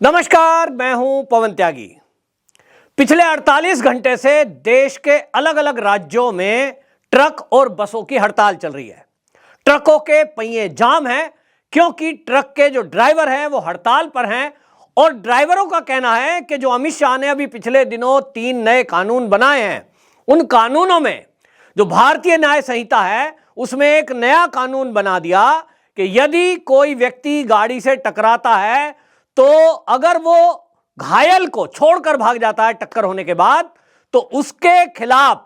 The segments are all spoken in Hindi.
नमस्कार, मैं हूं पवन त्यागी। पिछले 48 घंटे से देश के अलग अलग राज्यों में ट्रक और बसों की हड़ताल चल रही है। ट्रकों के पहिए जाम हैं क्योंकि ट्रक के जो ड्राइवर हैं वो हड़ताल पर हैं और ड्राइवरों का कहना है कि जो अमित शाह ने अभी पिछले दिनों 3 नए कानून बनाए हैं, उन कानूनों में जो भारतीय न्याय संहिता है उसमें एक नया कानून बना दिया कि यदि कोई व्यक्ति गाड़ी से टकराता है तो अगर वो घायल को छोड़कर भाग जाता है टक्कर होने के बाद, तो उसके खिलाफ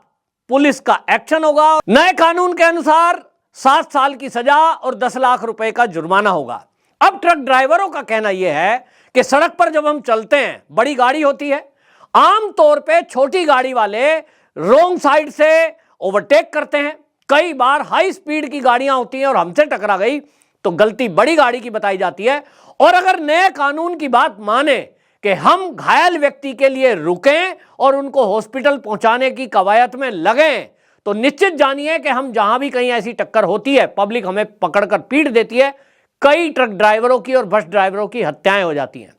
पुलिस का एक्शन होगा। नए कानून के अनुसार 7 साल की सजा और 10 लाख रुपए का जुर्माना होगा। अब ट्रक ड्राइवरों का कहना यह है कि सड़क पर जब हम चलते हैं, बड़ी गाड़ी होती है, आमतौर पे छोटी गाड़ी वाले रोंग साइड से ओवरटेक करते हैं। कई बार हाई स्पीड की गाड़ियां होती हैं और हमसे टकरा गई तो गलती बड़ी गाड़ी की बताई जाती है। और अगर नए कानून की बात माने कि हम घायल व्यक्ति के लिए रुकें और उनको हॉस्पिटल पहुंचाने की कवायद में लगें, तो निश्चित जानिए कि हम जहां भी कहीं ऐसी टक्कर होती है, पब्लिक हमें पकड़कर पीट देती है, कई ट्रक ड्राइवरों की और बस ड्राइवरों की हत्याएं हो जाती हैं।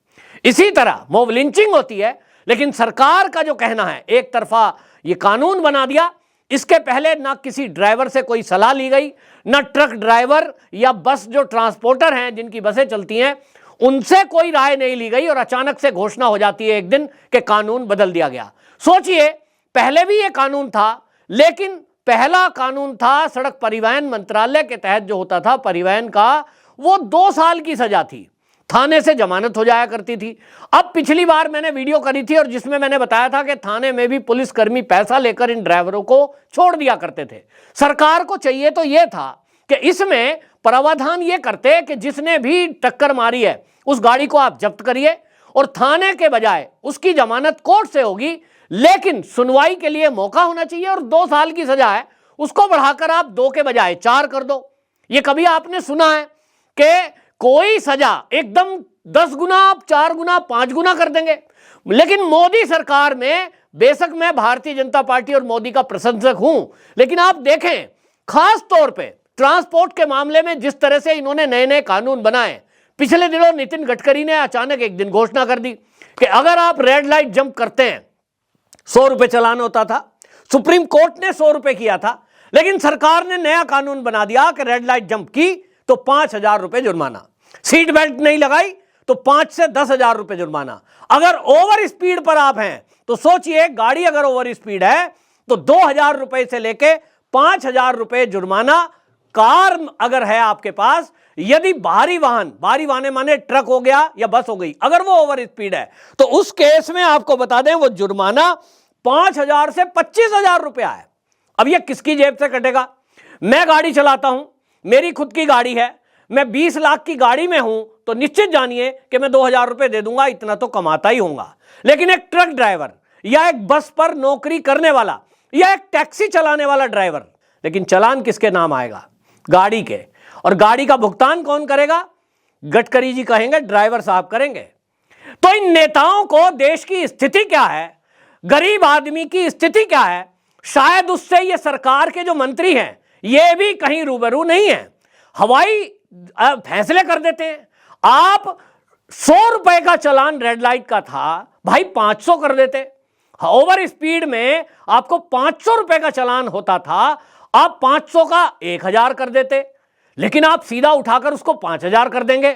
इसी तरह मॉब लिंचिंग होती है। लेकिन सरकार का जो कहना है, एक तरफा ये कानून बना दिया, इसके पहले ना किसी ड्राइवर से कोई सलाह ली गई, ना ट्रक ड्राइवर या बस जो ट्रांसपोर्टर हैं जिनकी बसें चलती हैं उनसे कोई राय नहीं ली गई और अचानक से घोषणा हो जाती है एक दिन कि कानून बदल दिया गया। सोचिए, पहले भी ये कानून था, लेकिन पहला कानून था सड़क परिवहन मंत्रालय के तहत जो होता था परिवहन का, वो 2 साल की सजा थी, थाने से जमानत हो जाया करती थी। अब पिछली बार मैंने वीडियो करी थी और जिसमें मैंने बताया था कि थाने में भी पुलिसकर्मी पैसा लेकर इन ड्राइवरों को छोड़ दिया करते थे। सरकार को चाहिए तो यह था कि इसमें प्रावधान ये करते कि जिसने भी टक्कर मारी है उस गाड़ी को आप जब्त करिए और थाने के बजाय उसकी जमानत कोर्ट से होगी, लेकिन सुनवाई के लिए मौका होना चाहिए। और 2 साल की सजा है, उसको बढ़ाकर आप 2 के बजाय 4 कर दो। ये कभी आपने सुना है कि कोई सजा एकदम 10 गुना, 4 गुना, 5 गुना कर देंगे? लेकिन मोदी सरकार में, बेशक मैं भारतीय जनता पार्टी और मोदी का प्रशंसक हूं, लेकिन आप देखें खास तौर पे ट्रांसपोर्ट के मामले में जिस तरह से इन्होंने नए नए कानून बनाए। पिछले दिनों नितिन गडकरी ने अचानक एक दिन घोषणा कर दी कि अगर आप रेड लाइट जंप करते हैं 100 रुपए चालान होता था। सुप्रीम कोर्ट ने 100 रुपए किया था, लेकिन सरकार ने नया कानून बना दिया कि रेड लाइट जंप की तो 5,000 रुपए जुर्माना, सीट बेल्ट नहीं लगाई तो 5 से 10,000 रुपए जुर्माना। अगर ओवर स्पीड पर आप हैं तो सोचिए, गाड़ी अगर ओवर स्पीड है तो 2,000 रुपए से लेके 5,000 रुपए जुर्माना। कार अगर है आपके पास, यदि भारी वाहन माने ट्रक हो गया या बस हो गई, अगर वो ओवर स्पीड है तो उस केस में आपको बता दें वो जुर्माना 5,000 से 25,000 रुपया है। अब ये किसकी जेब से कटेगा? मैं गाड़ी चलाता हूं, मेरी खुद की गाड़ी है, मैं 20 लाख की गाड़ी में हूं तो निश्चित जानिए कि मैं 2,000 रुपए दे दूंगा, इतना तो कमाता ही होऊंगा। लेकिन एक ट्रक ड्राइवर या एक बस पर नौकरी करने वाला या एक टैक्सी चलाने वाला ड्राइवर, लेकिन चालान किसके नाम आएगा? गाड़ी के। और गाड़ी का भुगतान कौन करेगा? गडकरी जी कहेंगे, ड्राइवर साहब करेंगे। तो इन नेताओं को देश की स्थिति क्या है, गरीब आदमी की स्थिति क्या है, शायद उससे ये सरकार के जो मंत्री हैं ये भी कहीं रूबरू नहीं है। हवाई फैसले कर देते हैं। आप 100 रुपए का चालान रेड लाइट का था, भाई 500 कर देते। ओवर स्पीड में आपको 500 रुपए का चालान होता था, आप 500 का 1,000 कर देते। लेकिन आप सीधा उठाकर उसको 5,000 कर देंगे।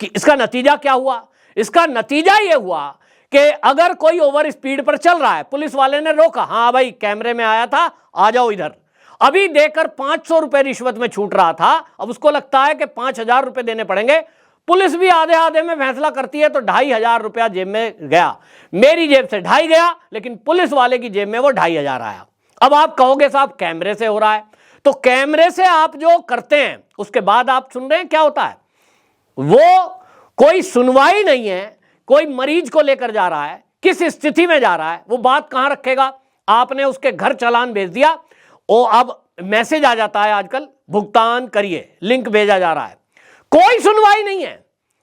कि इसका नतीजा क्या हुआ? इसका नतीजा यह हुआ कि अगर कोई ओवर स्पीड पर चल रहा है, पुलिस वाले ने रोका, हाँ भाई कैमरे में आया था, आ जाओ इधर, अभी देकर 500 रुपए रिश्वत में छूट रहा था, अब उसको लगता है कि 5,000 रुपए देने पड़ेंगे। पुलिस भी आधे आधे में फैसला करती है तो 2,500 रुपया जेब में गया। मेरी जेब से 2,500 गया, लेकिन पुलिस वाले की जेब में वो 2,500 आया। अब आप कहोगे साहब कैमरे से हो रहा है, तो कैमरे से आप जो करते हैं उसके बाद आप सुन रहे हैं क्या होता है, वो कोई सुनवाई नहीं है। कोई मरीज को लेकर जा रहा है, किस स्थिति में जा रहा है, वो बात कहां रखेगा? आपने उसके घर चालान भेज दिया, वो अब मैसेज आ जाता है, आजकल भुगतान करिए, लिंक भेजा जा रहा है, कोई सुनवाई नहीं है।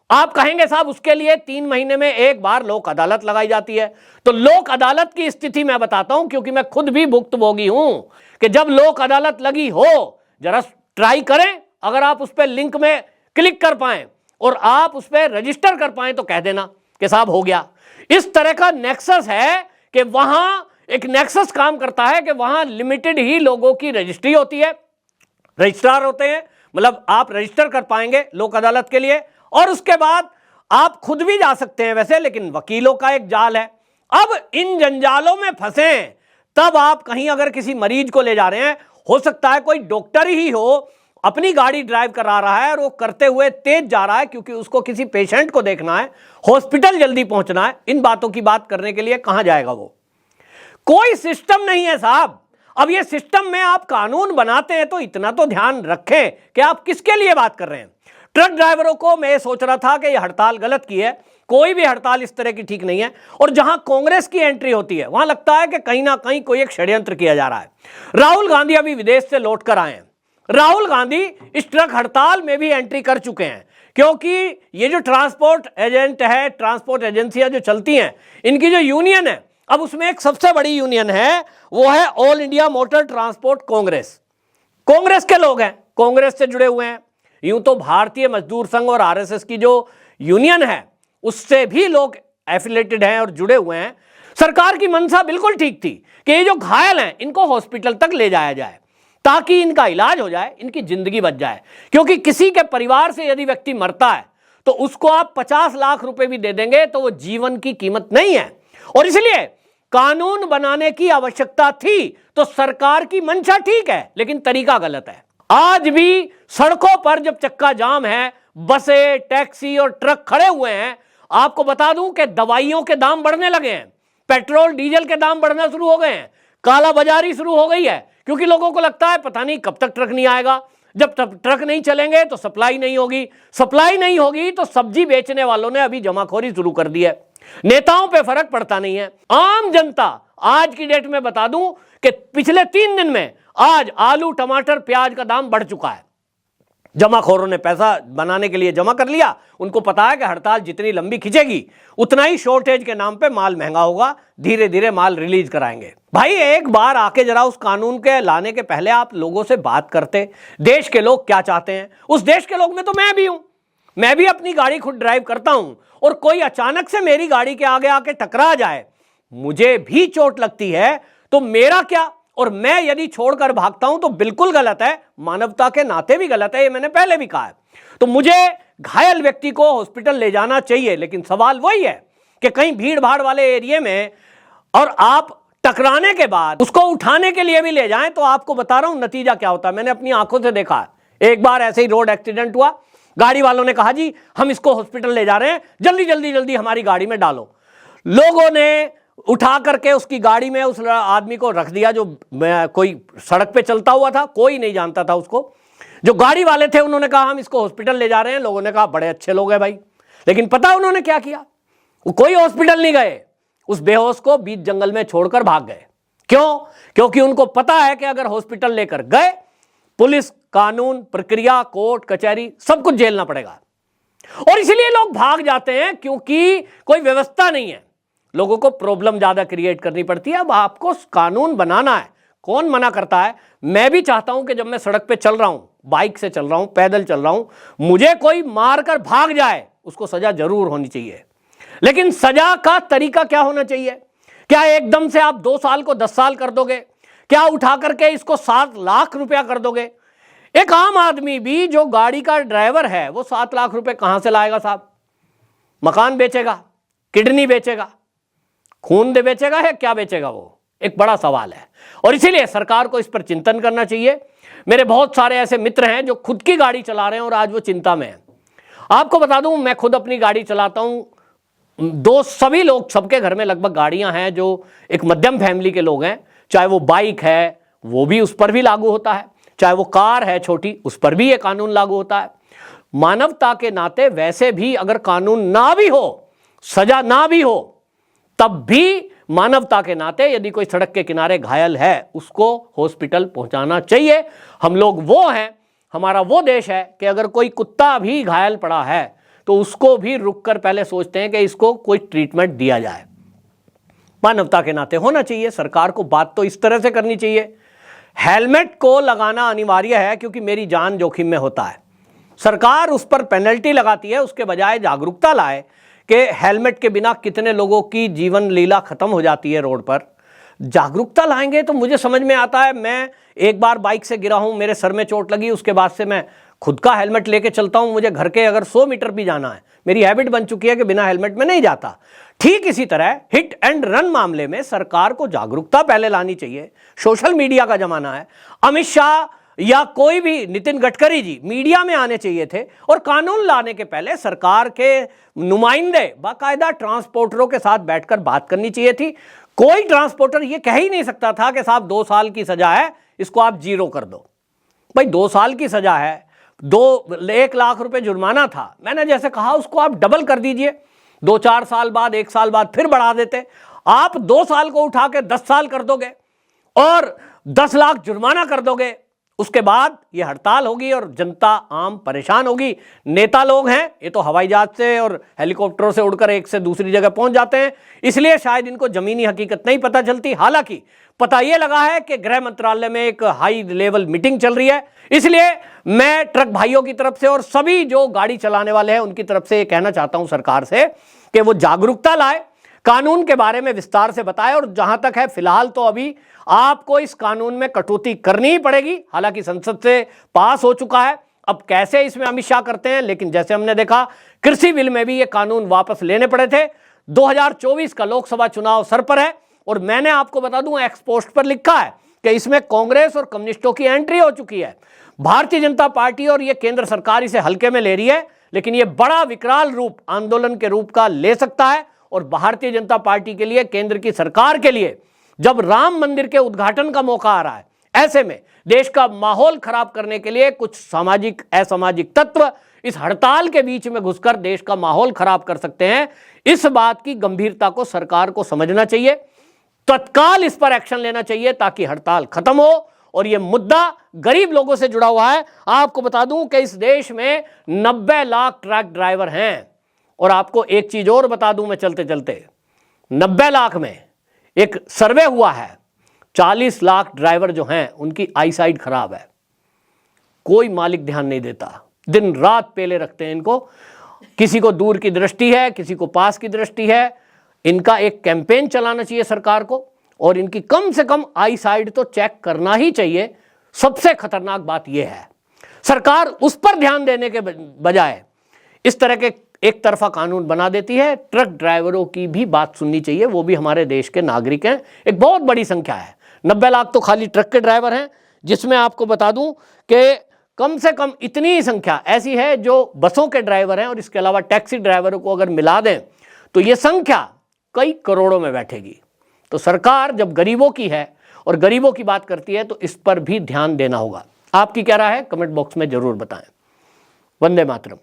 आप कहेंगे साहब उसके लिए 3 महीने में एक बार लोक अदालत लगाई जाती है। तो लोक अदालत की स्थिति मैं बताता हूं, क्योंकि मैं खुद भी भुक्तभोगी हूं कि जब लोक अदालत लगी हो, जरा ट्राई करें, अगर आप उस पर लिंक में क्लिक कर पाएं और आप उस पर रजिस्टर कर पाएं तो कह देना कि साहब हो गया। इस तरह का नेक्सस है कि वहां एक नेक्सस काम करता है कि वहां लिमिटेड ही लोगों की रजिस्ट्री होती है, रजिस्ट्रार होते हैं, मतलब आप रजिस्टर कर पाएंगे लोक अदालत के लिए, और उसके बाद आप खुद भी जा सकते हैं वैसे, लेकिन वकीलों का एक जाल है। अब इन जंजालों में फंसे तब आप कहीं अगर किसी मरीज को ले जा रहे हैं, हो सकता है कोई डॉक्टर ही हो, अपनी गाड़ी ड्राइव करा रहा है और वो करते हुए तेज जा रहा है क्योंकि उसको किसी पेशेंट को देखना है, हॉस्पिटल जल्दी पहुंचना है। इन बातों की बात करने के लिए कहां जाएगा वो? कोई सिस्टम नहीं है साहब। अब ये सिस्टम में आप कानून बनाते हैं तो इतना तो ध्यान रखें कि आप किसके लिए बात कर रहे हैं। ट्रक ड्राइवरों को मैं सोच रहा था कि यह हड़ताल गलत की है, कोई भी हड़ताल इस तरह की ठीक नहीं है, और जहां कांग्रेस की एंट्री होती है वहां लगता है कि कहीं ना कहीं कोई एक षड्यंत्र किया जा रहा है। राहुल गांधी अभी विदेश से लौटकर आए हैं। राहुल गांधी इस ट्रक हड़ताल में भी एंट्री कर चुके हैं, क्योंकि ये जो ट्रांसपोर्ट एजेंट है, ट्रांसपोर्ट एजेंसियां जो चलती हैं, इनकी जो यूनियन है, अब उसमें एक सबसे बड़ी यूनियन है, वो है all India motor transport Congress. Congress के लोग हैं, कांग्रेस से जुड़े हुए हैं। यूं तो भारतीय मजदूर संघ और आरएसएस की जो यूनियन है उससे भी लोग एफिलेटेड हैं और जुड़े हुए हैं। सरकार की मंशा बिल्कुल ठीक थी कि ये जो घायल हैं इनको हॉस्पिटल तक ले जाया जाए ताकि इनका इलाज हो जाए, इनकी जिंदगी बच जाए। क्योंकि किसी के परिवार से यदि व्यक्ति मरता है तो उसको आप 50 लाख रुपए भी दे देंगे तो वो जीवन की कीमत नहीं है, और इसलिए कानून बनाने की आवश्यकता थी। तो सरकार की मंशा ठीक है लेकिन तरीका गलत है। आज भी सड़कों पर जब चक्का जाम है, बसें, टैक्सी और ट्रक खड़े हुए हैं, आपको बता दूं कि दवाइयों के दाम बढ़ने लगे हैं, पेट्रोल डीजल के दाम बढ़ना शुरू हो गए हैं, काला बाजारी शुरू हो गई है, क्योंकि लोगों को लगता है पता नहीं कब तक ट्रक नहीं आएगा। जब तक ट्रक नहीं चलेंगे तो सप्लाई नहीं होगी, सप्लाई नहीं होगी तो सब्जी बेचने वालों ने अभी जमाखोरी शुरू कर दी है। नेताओं पे फर्क पड़ता नहीं है। आम जनता आज की डेट में बता दूं कि पिछले 3 दिन में आज आलू, टमाटर, प्याज का दाम बढ़ चुका है। जमाखोरों ने पैसा बनाने के लिए जमा कर लिया, उनको पता है कि हड़ताल जितनी लंबी खिंचेगी उतना ही शॉर्टेज के नाम पे माल महंगा होगा, धीरे धीरे माल रिलीज कराएंगे। भाई एक बार आके जरा उस कानून के लाने के पहले आप लोगों से बात करते, देश के लोग क्या चाहते हैं। उस देश के लोग में तो मैं भी हूं, मैं भी अपनी गाड़ी खुद ड्राइव करता हूं, और कोई अचानक से मेरी गाड़ी के आगे आके टकरा जाए, मुझे भी चोट लगती है, तो मेरा क्या, और मैं यदि छोड़कर भागता हूं तो बिल्कुल गलत है, मानवता के नाते भी गलत है, ये मैंने पहले भी कहा है। तो मुझे घायल व्यक्ति को हॉस्पिटल ले जाना चाहिए, लेकिन सवाल वही है कि कहीं भीड़ भाड़ वाले एरिया में और आप टकराने के बाद उसको उठाने के लिए भी ले जाएं तो आपको बता रहा हूं नतीजा क्या होता है। मैंने अपनी आंखों से देखा है। एक बार ऐसे ही रोड एक्सीडेंट हुआ, गाड़ी वालों ने कहा जी हम इसको हॉस्पिटल ले जा रहे हैं, जल्दी जल्दी जल्दी हमारी गाड़ी में डालो। लोगों ने उठा करके उसकी गाड़ी में उस आदमी को रख दिया जो कोई सड़क पे चलता हुआ था, कोई नहीं जानता था उसको। जो गाड़ी वाले थे उन्होंने कहा हम इसको हॉस्पिटल ले जा रहे हैं। लोगों ने कहा बड़े अच्छे लोग हैं भाई, लेकिन पता उन्होंने क्या किया? वो कोई हॉस्पिटल नहीं गए, उस बेहोश को बीच जंगल में छोड़कर भाग गए। क्यों? क्योंकि उनको पता है कि अगर हॉस्पिटल लेकर गए, पुलिस, कानून, प्रक्रिया, कोर्ट कचहरी सब कुछ झेलना पड़ेगा, और इसलिए लोग भाग जाते हैं क्योंकि कोई व्यवस्था नहीं है। लोगों को प्रॉब्लम ज्यादा क्रिएट करनी पड़ती है। अब आपको कानून बनाना है, कौन मना करता है? मैं भी चाहता हूं कि जब मैं सड़क पे चल रहा हूं, बाइक से चल रहा हूं, पैदल चल रहा हूं, मुझे कोई मारकर भाग जाए उसको सजा जरूर होनी चाहिए। लेकिन सजा का तरीका क्या होना चाहिए? क्या एकदम से आप 2 साल को 10 साल कर दोगे? क्या उठा करके इसको 7 लाख रुपया कर दोगे? एक आम आदमी भी जो गाड़ी का ड्राइवर है वो 7 लाख रुपए कहां से लाएगा साहब? मकान बेचेगा, किडनी बेचेगा, खून दे बेचेगा है, क्या बेचेगा? वो एक बड़ा सवाल है, और इसीलिए सरकार को इस पर चिंतन करना चाहिए। मेरे बहुत सारे ऐसे मित्र हैं जो खुद की गाड़ी चला रहे हैं और आज वो चिंता में हैं। आपको बता दूं, मैं खुद अपनी गाड़ी चलाता हूं। सभी लोग, सबके घर में लगभग गाड़ियां हैं जो एक मध्यम फैमिली के लोग हैं। चाहे वो बाइक है वो भी उस पर भी लागू होता है, चाहे वो कार है छोटी उस पर भी ये कानून लागू होता है। मानवता के नाते वैसे भी अगर कानून ना भी हो, सजा ना भी हो, तब भी मानवता के नाते यदि कोई सड़क के किनारे घायल है उसको हॉस्पिटल पहुंचाना चाहिए। हम लोग वो हैं, हमारा वो देश है कि अगर कोई कुत्ता भी घायल पड़ा है तो उसको भी रुककर पहले सोचते हैं कि इसको कोई ट्रीटमेंट दिया जाए। मानवता के नाते होना चाहिए। सरकार को बात तो इस तरह से करनी चाहिए। हेलमेट को लगाना अनिवार्य है क्योंकि मेरी जान जोखिम में होता है। सरकार उस पर पेनल्टी लगाती है, उसके बजाय जागरूकता लाए कि हेलमेट के बिना कितने लोगों की जीवन लीला खत्म हो जाती है रोड पर। जागरूकता लाएंगे तो मुझे समझ में आता है। मैं एक बार बाइक से गिरा हूं, मेरे सर में चोट लगी, उसके बाद से मैं खुद का हेलमेट लेके चलता हूं। मुझे घर के अगर 100 मीटर भी जाना है, मेरी हैबिट बन चुकी है कि बिना हेलमेट में नहीं जाता। ठीक इसी तरह हिट एंड रन मामले में सरकार को जागरूकता पहले लानी चाहिए। सोशल मीडिया का जमाना है। अमित शाह या कोई भी, नितिन गडकरी जी मीडिया में आने चाहिए थे और कानून लाने के पहले सरकार के नुमाइंदे बाकायदा ट्रांसपोर्टरों के साथ बैठकर बात करनी चाहिए थी। कोई ट्रांसपोर्टर ये कह ही नहीं सकता था कि साहब 2 साल की सजा है, इसको आप 0 कर दो। भाई 2 साल की सजा है, 1 लाख रुपए जुर्माना था, मैंने जैसे कहा उसको आप डबल कर दीजिए। 2-4 साल बाद, 1 साल बाद फिर बढ़ा देते। आप 2 साल को उठा के 10 साल कर दोगे और 10 लाख जुर्माना कर दोगे। उसके बाद ये हड़ताल होगी और जनता आम परेशान होगी। नेता लोग हैं, ये तो हवाई जहाज से और हेलीकॉप्टरों से उड़कर एक से दूसरी जगह पहुंच जाते हैं, इसलिए शायद इनको जमीनी हकीकत नहीं पता चलती। हालांकि पता यह लगा है कि गृह मंत्रालय में एक हाई लेवल मीटिंग चल रही है। इसलिए मैं ट्रक भाइयों की तरफ से और सभी जो गाड़ी चलाने वाले हैं उनकी तरफ से ये कहना चाहता हूं सरकार से कि वो जागरूकता लाए, कानून के बारे में विस्तार से बताए। और जहां तक है, फिलहाल तो अभी आपको इस कानून में कटौती करनी ही पड़ेगी। हालांकि संसद से पास हो चुका है, अब कैसे इसमें अमित शाह करते हैं, लेकिन जैसे हमने देखा कृषि बिल में भी ये कानून वापस लेने पड़े थे। 2024 का लोकसभा चुनाव सर पर है और मैंने आपको बता दूं, एक्सपोस्ट पर लिखा है कि इसमें कांग्रेस और कम्युनिस्टों की एंट्री हो चुकी है। भारतीय जनता पार्टी और ये केंद्र सरकार इसे हल्के में ले रही है, लेकिन ये बड़ा विकराल रूप आंदोलन के रूप का ले सकता है। और भारतीय जनता पार्टी के लिए, केंद्र की सरकार के लिए, जब राम मंदिर के उद्घाटन का मौका आ रहा है, ऐसे में देश का माहौल खराब करने के लिए कुछ सामाजिक असामाजिक तत्व इस हड़ताल के बीच में घुसकर देश का माहौल खराब कर सकते हैं। इस बात की गंभीरता को सरकार को समझना चाहिए, तत्काल इस पर एक्शन लेना चाहिए ताकि हड़ताल खत्म हो। और यह मुद्दा गरीब लोगों से जुड़ा हुआ है। आपको बता दूं कि इस देश में 90 लाख ट्रक ड्राइवर हैं। और आपको एक चीज और बता दूं मैं चलते चलते, 90 लाख में एक सर्वे हुआ है, 40 लाख ड्राइवर जो हैं उनकी आई साइट खराब है। कोई मालिक ध्यान नहीं देता, दिन रात पेले रखते हैं इनको। किसी को दूर की दृष्टि है, किसी को पास की दृष्टि है। इनका एक कैंपेन चलाना चाहिए सरकार को और इनकी कम से कम आई साइट तो चेक करना ही चाहिए। सबसे खतरनाक बात यह है, सरकार उस पर ध्यान देने के बजाय इस तरह के एक तरफा कानून बना देती है। ट्रक ड्राइवरों की भी बात सुननी चाहिए, वो भी हमारे देश के नागरिक हैं। एक बहुत बड़ी संख्या है, 90 लाख तो खाली ट्रक के ड्राइवर हैं, जिसमें आपको बता दूं कि कम से कम इतनी ही संख्या ऐसी है जो बसों के ड्राइवर हैं। और इसके अलावा टैक्सी ड्राइवरों को अगर मिला दें तो ये संख्या कई करोड़ों में बैठेगी। तो सरकार जब गरीबों की है और गरीबों की बात करती है तो इस पर भी ध्यान देना होगा। आपकी क्या राय है, कमेंट बॉक्स में जरूर बताएं। वंदे मातरम।